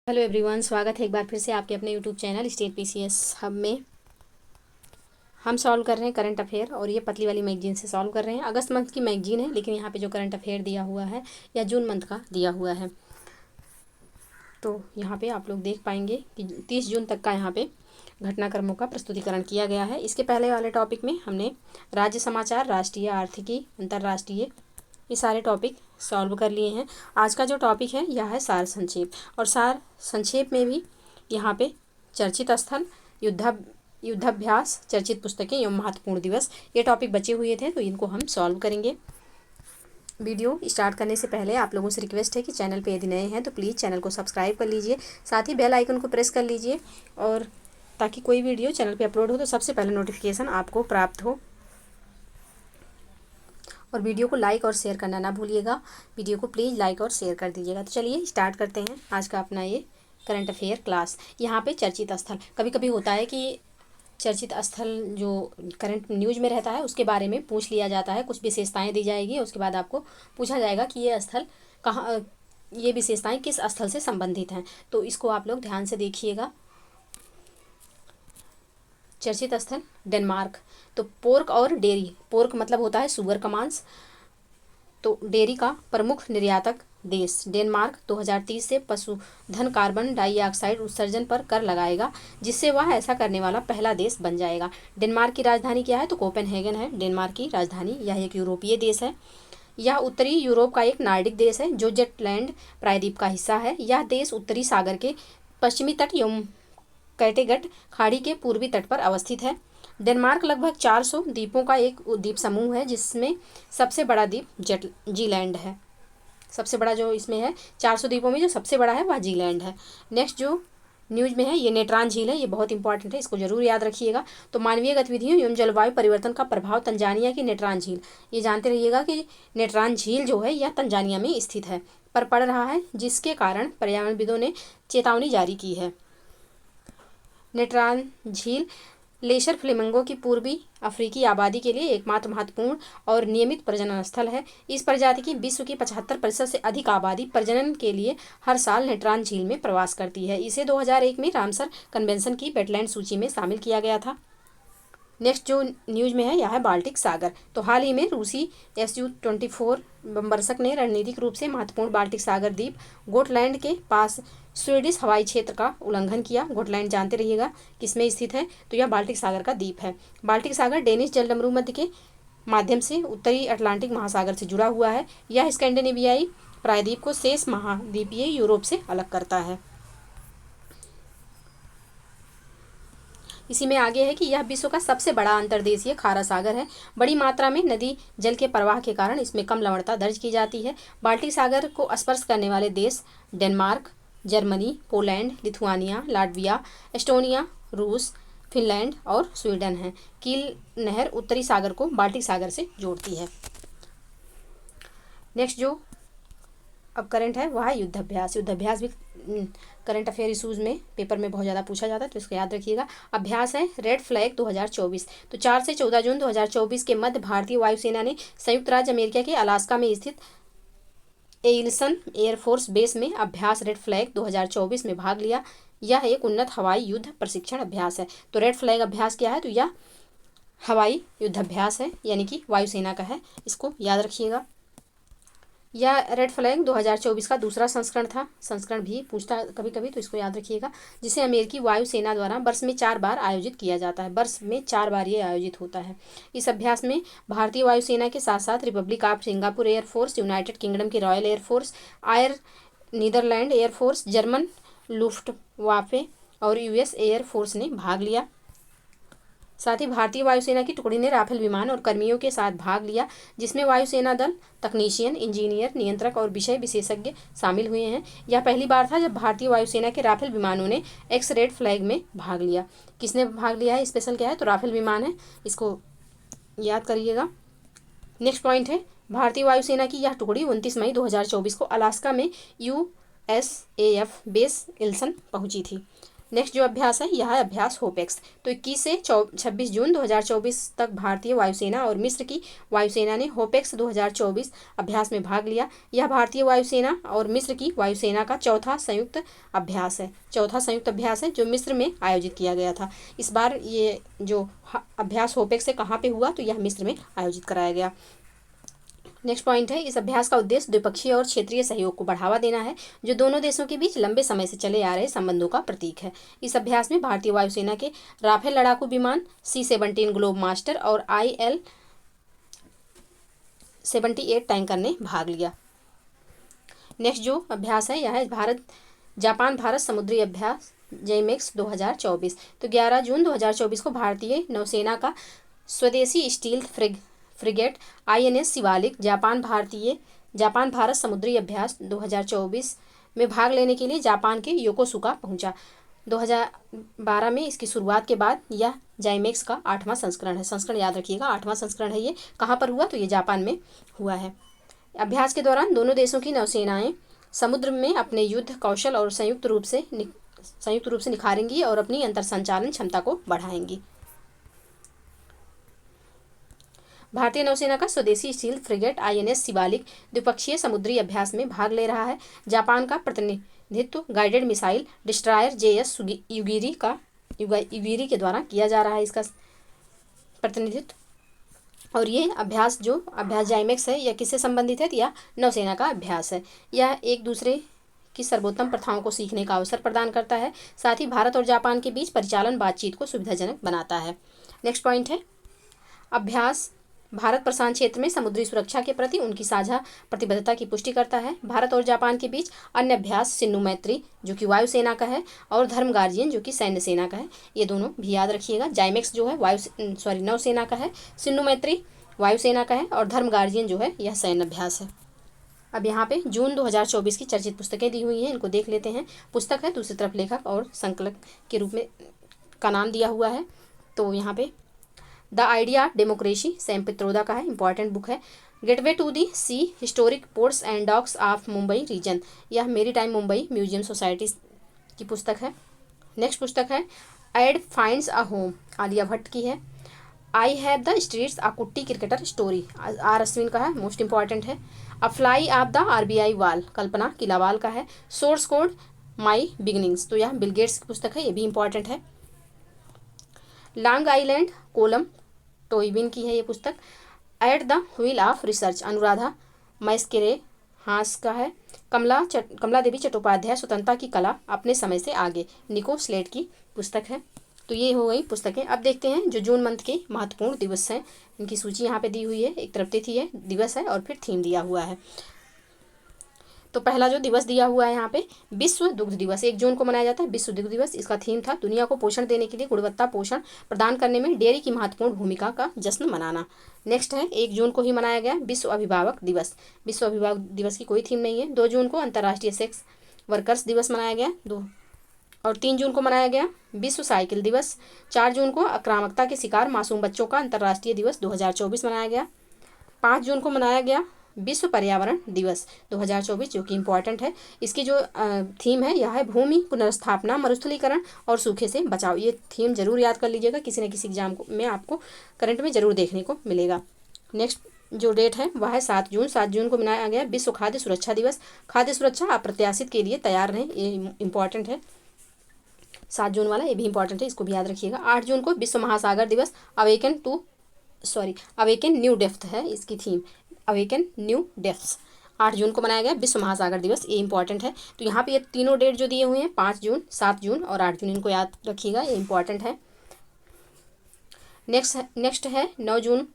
Hello everyone, स्वागत है एक बार फिर से आपके अपने YouTube channel state PCS hub में। हम सॉल्व कर रहे हैं करंट अफेयर और ये पतली वाली मैगजीन से सॉल्व कर रहे हैं। अगस्त मंथ की मैगजीन है, लेकिन यहाँ पे जो करंट अफेयर दिया हुआ है या जून मंथ का दिया हुआ है, तो यहाँ पे आप लोग देख पाएंगे कि 30 जून तक का यहाँ पे घटनाक्रमों का प्रस्तुतिकरण किया गया है। इसके पहले वाले टॉपिक में हमने राज्य समाचार, राष्ट्रीय आर्थिकी, अंतर्राष्ट्रीय, ये सारे टॉपिक सॉल्व कर लिए हैं। आज का जो टॉपिक है यह है सार संक्षेप, और सार संक्षेप में भी यहाँ पे चर्चित स्थल, युद्धाभ्यास, चर्चित पुस्तकें एवं महत्वपूर्ण दिवस, ये टॉपिक बचे हुए थे, तो इनको हम सॉल्व करेंगे। वीडियो स्टार्ट करने से पहले आप लोगों से रिक्वेस्ट है कि चैनल पे यदि नए हैं तो प्लीज़ चैनल को सब्सक्राइब कर लीजिए, साथ ही बेल आइकन को प्रेस कर लीजिए, और ताकि कोई वीडियो चैनल पे अपलोड हो तो सबसे पहले नोटिफिकेशन आपको प्राप्त हो। और वीडियो को लाइक और शेयर करना ना भूलिएगा। वीडियो को प्लीज़ लाइक और शेयर कर दीजिएगा। तो चलिए स्टार्ट करते हैं आज का अपना ये करंट अफेयर क्लास। यहाँ पे चर्चित स्थल, कभी कभी होता है कि चर्चित स्थल जो करंट न्यूज में रहता है उसके बारे में पूछ लिया जाता है, कुछ विशेषताएं दी जाएगी, उसके बाद आपको पूछा जाएगा कि ये स्थल कहाँ, ये विशेषताएं किस स्थल से संबंधित हैं। तो इसको आप लोग ध्यान से देखिएगा। चर्चित स्थल डेनमार्क। तो पोर्क और डेयरी, पोर्क मतलब होता है सुअर का मांस, तो डेयरी का प्रमुख निर्यातक देश डेनमार्क 2030 से पशुधन कार्बन डाइऑक्साइड उत्सर्जन पर कर लगाएगा, जिससे वह ऐसा करने वाला पहला देश बन जाएगा। डेनमार्क की राजधानी क्या है? तो कोपेनहेगन है डेनमार्क की राजधानी। यह एक यूरोपीय देश है। यह उत्तरी यूरोप का एक नार्डिक देश है जो जेटलैंड प्रायद्वीप का हिस्सा है। यह देश उत्तरी सागर के पश्चिमी तट एवं कैटेगट खाड़ी के पूर्वी तट पर अवस्थित है। डेनमार्क लगभग 400 द्वीपों का एक द्वीप समूह है, जिसमें सबसे बड़ा द्वीप जीलैंड है। सबसे बड़ा जो इसमें है 400 द्वीपों में जो सबसे बड़ा है वह जीलैंड है। नेक्स्ट जो न्यूज में है ये नेत्रान झील है, ये बहुत इंपॉर्टेंट है, इसको जरूर याद रखिएगा। तो मानवीय गतिविधियों एवं जलवायु परिवर्तन का प्रभाव तंजानिया की नेत्रान झील, ये जानते रहिएगा कि नेत्रान झील जो है यह तंजानिया में स्थित है, पर पड़ रहा है, जिसके कारण पर्यावरणविदों ने चेतावनी जारी की है। नेत्रान झील लेशर फ्लेमिंगो की पूर्वी अफ्रीकी आबादी के लिए एकमात्र महत्वपूर्ण और नियमित प्रजनन स्थल है। इस प्रजाति की विश्व की 75% से अधिक आबादी प्रजनन के लिए हर साल नेत्रान झील में प्रवास करती है। इसे 2001 में रामसर कन्वेंशन की वेटलैंड सूची में शामिल किया गया था। नेक्स्ट जो न्यूज में है यह है बाल्टिक सागर। तो हाल ही में रूसी SU-24 बमवर्षक ने रणनीतिक रूप से महत्वपूर्ण बाल्टिक सागर द्वीप गोटलैंड के पास स्वीडिश हवाई क्षेत्र का उल्लंघन किया। गोटलैंड जानते रहिएगा किसमें स्थित है, तो यह बाल्टिक सागर का द्वीप है। बाल्टिक सागर डेनिश जलडमरू मध्य के माध्यम से उत्तरी अटलांटिक महासागर से जुड़ा हुआ है। यह स्कैंडिनेवियाई प्रायद्वीप को शेष महाद्वीपीय यूरोप से अलग करता है। इसी में आगे है कि यह विश्व का सबसे बड़ा अंतर्देशीय खारा सागर है। बड़ी मात्रा में नदी जल के प्रवाह के कारण इसमें कम लवणता दर्ज की जाती है। बाल्टिक सागर को स्पर्श करने वाले देश Denmark, Germany, Poland, Lithuania, Latvia, Estonia, रूस, फिनलैंड और स्वीडन है। कील नहर उत्तरी सागर को बाल्टिक सागर से जोड़ती है। नेक्स्ट जो अब करंट है वह है युद्धाभ्यास। युद्धाभ्यास भी करंट अफेयर इशूज़ में पेपर में बहुत ज़्यादा पूछा जाता है, तो इसको याद रखिएगा। अभ्यास है रेड फ्लैग 2024। तो 4 से 14 जून 2024 के मध्य भारतीय वायुसेना ने संयुक्त राज्य अमेरिका के अलास्का में स्थित एइलसन एयरफोर्स बेस में अभ्यास रेड फ्लैग 2024 में भाग लिया। यह एक उन्नत हवाई युद्ध प्रशिक्षण अभ्यास है। तो रेड फ्लैग अभ्यास क्या है? तो यह हवाई युद्धाभ्यास है, यानी कि वायुसेना का है, इसको याद रखिएगा। यह रेड फ्लैग 2024 का दूसरा संस्करण था। संस्करण भी पूछता है कभी कभी, तो इसको याद रखिएगा, जिसे अमेरिकी वायुसेना द्वारा वर्ष में 4 बार आयोजित किया जाता है। वर्ष में 4 बार ये आयोजित होता है। इस अभ्यास में भारतीय वायुसेना के साथ साथ Republic of Singapore Air Force, United Kingdom की Royal Air Force, Netherland Air Force, German Luftwaffe और US एयरफोर्स ने भाग लिया। साथ ही भारतीय वायुसेना की टुकड़ी ने राफेल विमान और कर्मियों के साथ भाग लिया, जिसमें वायुसेना दल, तकनीशियन, इंजीनियर, नियंत्रक और विषय विशेषज्ञ शामिल हुए हैं। यह पहली बार था जब भारतीय वायुसेना के राफेल विमानों ने एक्स रेड फ्लैग में भाग लिया। किसने भाग लिया है? स्पेशल क्या है? तो राफेल विमान है, इसको याद करिएगा। नेक्स्ट पॉइंट है भारतीय वायुसेना की यह टुकड़ी 29 मई 2024 को अलास्का में USAF बेस इल्सन पहुंची थी। नेक्स्ट जो अभ्यास है यह है अभ्यास होपेक्स। तो 21 से 26 जून 2024 तक भारतीय वायुसेना और मिस्र की वायुसेना ने होपेक्स 2024 अभ्यास में भाग लिया। यह भारतीय वायुसेना और मिस्र की वायुसेना का चौथा संयुक्त अभ्यास है जो मिस्र में आयोजित किया गया था। इस बार ये जो अभ्यास होपेक्स से कहाँ पे हुआ, तो यह मिस्र में आयोजित कराया गया। नेक्स्ट पॉइंट है, इस अभ्यास का उद्देश्य द्विपक्षीय और क्षेत्रीय सहयोग को बढ़ावा देना है, जो दोनों देशों के बीच लंबे समय से चले आ रहे संबंधों का प्रतीक है। इस अभ्यास में भारतीय वायुसेना के राफेल लड़ाकू विमान C-17 ग्लोब मास्टर और IL-78 टैंकर ने भाग लिया। नेक्स्ट जो अभ्यास है यह है जापान भारत समुद्री अभ्यास JMEX 2024। तो 11 जून 2024 को भारतीय नौसेना का स्वदेशी stealth frigate INS Shivalik Japan Bharat समुद्री अभ्यास 2024 में भाग लेने के लिए जापान के योकोसुका पहुंचा। 2012 में इसकी शुरुआत के बाद यह JMEX का 8वां संस्करण है। संस्करण याद रखिएगा, 8वां संस्करण है ये। कहाँ पर हुआ, तो ये जापान में हुआ है। अभ्यास के दौरान दोनों देशों की नौसेनाएं समुद्र में अपने युद्ध कौशल और संयुक्त रूप से निखारेंगी और अपनी अंतर संचालन क्षमता को बढ़ाएंगी। भारतीय नौसेना का स्वदेशी स्टील फ्रिगेट INS शिवालिक द्विपक्षीय समुद्री अभ्यास में भाग ले रहा है। जापान का प्रतिनिधित्व गाइडेड मिसाइल डिस्ट्रॉयर JS युगिरी के द्वारा किया जा रहा है इसका प्रतिनिधित्व। और ये अभ्यास JMEX है, यह किससे संबंधित है, यह नौसेना का अभ्यास है। यह एक दूसरे की सर्वोत्तम प्रथाओं को सीखने का अवसर प्रदान करता है, साथ ही भारत और जापान के बीच परिचालन बातचीत को सुविधाजनक बनाता है। नेक्स्ट पॉइंट है, अभ्यास भारत प्रशांत क्षेत्र में समुद्री सुरक्षा के प्रति उनकी साझा प्रतिबद्धता की पुष्टि करता है। भारत और जापान के बीच अन्य अभ्यास सिन्धु मैत्री जो कि वायुसेना का है और धर्म गार्जियन जो कि सैन्य सेना का है, ये दोनों भी याद रखिएगा। JMEX जो है नौसेना का है, सिन्धु मैत्री वायुसेना का है और धर्म गार्जियन जो है यह सैन्य अभ्यास है। अब यहाँ पे जून 2024 की चर्चित पुस्तकें दी हुई हैं, इनको देख लेते हैं। पुस्तक है, दूसरी तरफ लेखक और संकलक के रूप में का नाम दिया हुआ है। तो यहाँ पे the idea democracy Sam Pitroda का है, इंपॉर्टेंट बुक है। Gateway to the sea historic ports and docks of Mumbai region, यह मेरी टाइम मुंबई म्यूजियम सोसाइटी की पुस्तक है। नेक्स्ट पुस्तक है Ed finds a home, Alia Bhatt की है। I have the streets a Kutti cricketer story, R Ashwin का है, मोस्ट इंपॉर्टेंट है। अ फ्लाई ऑफ द RBI वाल, कल्पना किलावाल का है। सोर्स कोड माई बिगिनिंग्स, तो यह बिल गेट्स की पुस्तक है, ये भी इंपॉर्टेंट है। लॉन्ग आइलैंड कोलम टोइबिन की है ये पुस्तक। At the wheel of research, Anuradha Mascarenhas का है। कमला देवी चट्टोपाध्याय स्वतंत्रता की कला अपने समय से आगे, निको स्लेट की पुस्तक है। तो ये हो गई पुस्तकें। अब देखते हैं जो जून मंथ के महत्वपूर्ण दिवस हैं, इनकी सूची यहाँ पे दी हुई है। एक तरफ तिथि है, दिवस है और फिर थीम दिया हुआ है। तो पहला जो दिवस दिया हुआ है यहाँ पे विश्व दुग्ध दिवस, 1 जून को मनाया जाता है विश्व दुग्ध दिवस। इसका थीम था दुनिया को पोषण देने के लिए गुणवत्ता पोषण प्रदान करने में डेयरी की महत्वपूर्ण भूमिका का जश्न मनाना। नेक्स्ट है 1 जून को ही मनाया गया विश्व अभिभावक दिवस। विश्व अभिभावक दिवस की कोई थीम नहीं है। 2 जून को अंतर्राष्ट्रीय सेक्स वर्कर्स दिवस मनाया गया। 3 जून को मनाया गया विश्व साइकिल दिवस। 4 जून को आक्रामकता के शिकार मासूम बच्चों का अंतर्राष्ट्रीय दिवस 2024 मनाया गया। 5 जून को मनाया गया विश्व पर्यावरण दिवस 2024, जो कि इम्पॉर्टेंट है। इसकी जो थीम है यह है भूमि पुनर्स्थापना, मरुस्थलीकरण और सूखे से बचाव। ये थीम जरूर याद कर लीजिएगा, किसी न किसी एग्जाम में आपको करंट में जरूर देखने को मिलेगा। नेक्स्ट जो डेट है वह है 7 जून। 7 जून को मनाया गया विश्व खाद्य सुरक्षा दिवस। खाद्य सुरक्षा अप्रत्याशित के लिए तैयार रहें, ये इम्पॉर्टेंट है। 7 जून वाला ये भी इंपॉर्टेंट है, इसको भी याद रखिएगा। 8 जून को विश्व महासागर दिवस। अवेकन न्यू डेप्थ है इसकी थीम, अवेकन न्यू डेप्थ्स। 8 जून को मनाया गया विश्व महासागर दिवस, ये इंपॉर्टेंट है। तो यहाँ पे ये तीनों डेट जो दिए हुए हैं 5 जून, 7 जून और 8 जून, इनको याद रखिएगा, ये इंपॉर्टेंट है। नेक्स्ट है 9 जून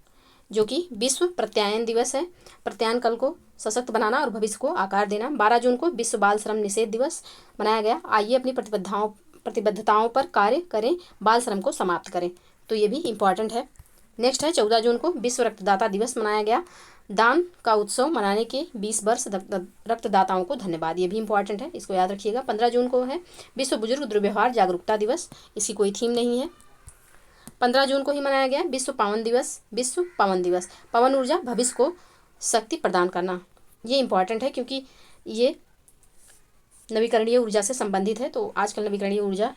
जो कि विश्व प्रत्यायन दिवस है। प्रत्यायन कल को सशक्त बनाना और भविष्य को आकार देना। 12 जून को विश्व बाल श्रम निषेध दिवस मनाया गया। आइए अपनी प्रतिबद्धताओं पर कार्य करें, बाल श्रम को समाप्त करें, तो ये भी इंपॉर्टेंट है। नेक्स्ट है 14 जून को विश्व रक्तदाता दिवस मनाया गया। दान का उत्सव मनाने के 20 वर्ष रक्तदाताओं को धन्यवाद, ये भी इंपॉर्टेंट है, इसको याद रखिएगा। 15 जून को है विश्व बुजुर्ग दुर्व्यवहार जागरूकता दिवस, इसकी कोई थीम नहीं है। 15 जून को ही मनाया गया विश्व पवन दिवस। विश्व पवन दिवस, पवन ऊर्जा भविष्य को शक्ति प्रदान करना, ये इंपॉर्टेंट है क्योंकि ये नवीकरणीय ऊर्जा से संबंधित है। तो आजकल नवीकरणीय ऊर्जा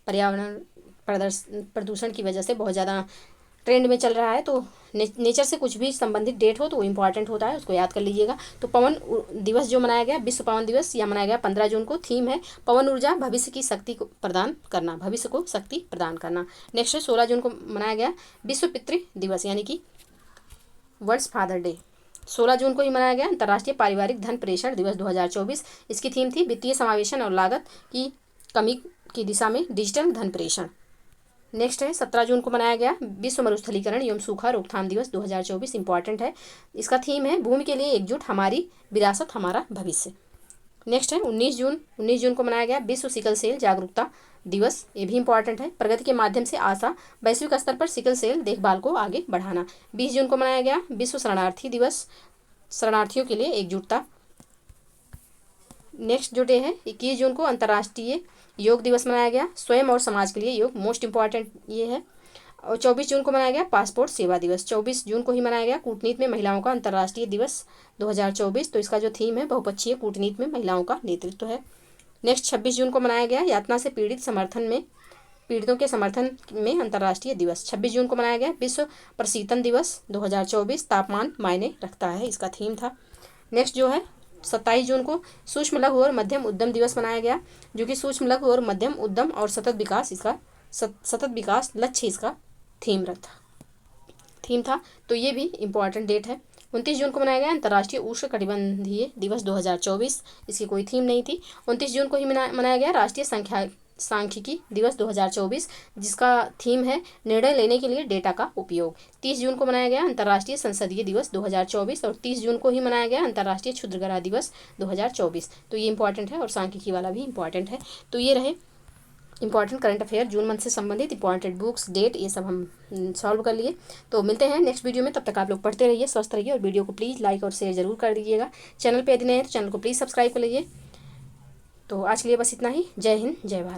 पर्यावरण प्रदूषण की वजह से बहुत ज़्यादा ट्रेंड में चल रहा है। तो नेचर से कुछ भी संबंधित डेट हो तो वो इम्पॉर्टेंट होता है, उसको याद कर लीजिएगा। तो पवन दिवस जो मनाया गया, विश्व पवन दिवस, यह मनाया गया 15 जून को। थीम है पवन ऊर्जा भविष्य की शक्ति को प्रदान करना, भविष्य को शक्ति प्रदान करना। नेक्स्ट है 16 जून को मनाया गया विश्व पितृ दिवस यानी कि वर्ल्ड फादर डे। 16 जून को ही मनाया गया अंतर्राष्ट्रीय पारिवारिक धन प्रेषण दिवस 2024। इसकी थीम थी वित्तीय समावेशन और लागत की कमी की दिशा में डिजिटल धन प्रेषण। नेक्स्ट है 17 जून को मनाया गया विश्व मरुस्थलीकरण एवं सूखा रोकथाम दिवस 2024। इंपॉर्टेंट है, इसका थीम है भूमि के लिए एकजुट, हमारी विरासत हमारा भविष्य। नेक्स्ट है 19 जून को मनाया गया विश्व सिकल सेल जागरूकता दिवस। ये भी इंपॉर्टेंट है, प्रगति के माध्यम से आशा, वैश्विक स्तर पर सिकल सेल देखभाल को आगे बढ़ाना। 20 जून को मनाया गया विश्व शरणार्थी दिवस, शरणार्थियों के लिए एकजुटता। नेक्स्ट जो डे है 21 जून को अंतर्राष्ट्रीय योग दिवस मनाया गया, स्वयं और समाज के लिए योग मोस्ट इंपॉर्टेंट ये है। और 24 जून को मनाया गया पासपोर्ट सेवा दिवस। 24 जून को ही मनाया गया कूटनीति में महिलाओं का अंतर्राष्ट्रीय दिवस 2024। तो इसका जो थीम है बहुपक्षीय कूटनीति में महिलाओं का नेतृत्व है। नेक्स्ट 26 जून को मनाया गया यातना से पीड़ितों के समर्थन में अंतर्राष्ट्रीय दिवस। 26 जून को मनाया गया विश्व प्रशीतन दिवस 2024। तापमान मायने रखता है, इसका थीम था। नेक्स्ट जो है 27 जून को सूक्ष्म लघु और मध्यम उद्यम दिवस मनाया गया, जो कि सूक्ष्म लघु और मध्यम उद्यम और सतत विकास लक्ष्य इसका थीम था। तो ये भी इम्पॉर्टेंट डेट है। 29 जून को मनाया गया अंतर्राष्ट्रीय उष्णकटिबंधीय दिवस 2024। इसकी कोई थीम नहीं थी। 29 जून को ही मनाया गया राष्ट्रीय सांख्यिकी दिवस 2024, जिसका थीम है निर्णय लेने के लिए डेटा का उपयोग। 30 जून को मनाया गया अंतर्राष्ट्रीय संसदीय दिवस 2024 और 30 जून को ही मनाया गया अंतर्राष्ट्रीय क्षुद्रग्रह दिवस 2024। तो ये इंपॉर्टेंट है और सांख्यिकी वाला भी इंपॉर्टेंट है। तो ये रहे important current affair June month से संबंधित इंपॉर्टेंट बुक्स, डेट, ये सब हम सॉल्व कर लिए। तो मिलते हैं नेक्स्ट वीडियो में, तब तक आप लोग पढ़ते रहिए, स्वस्थ रहिए और वीडियो को प्लीज़ लाइक और शेयर जरूर कर दीजिएगा। चैनल पे यदि नए हैं तो चैनल को प्लीज़ सब्सक्राइब कर लीजिए। तो आज के लिए बस इतना ही। जय हिंद, जय भारत।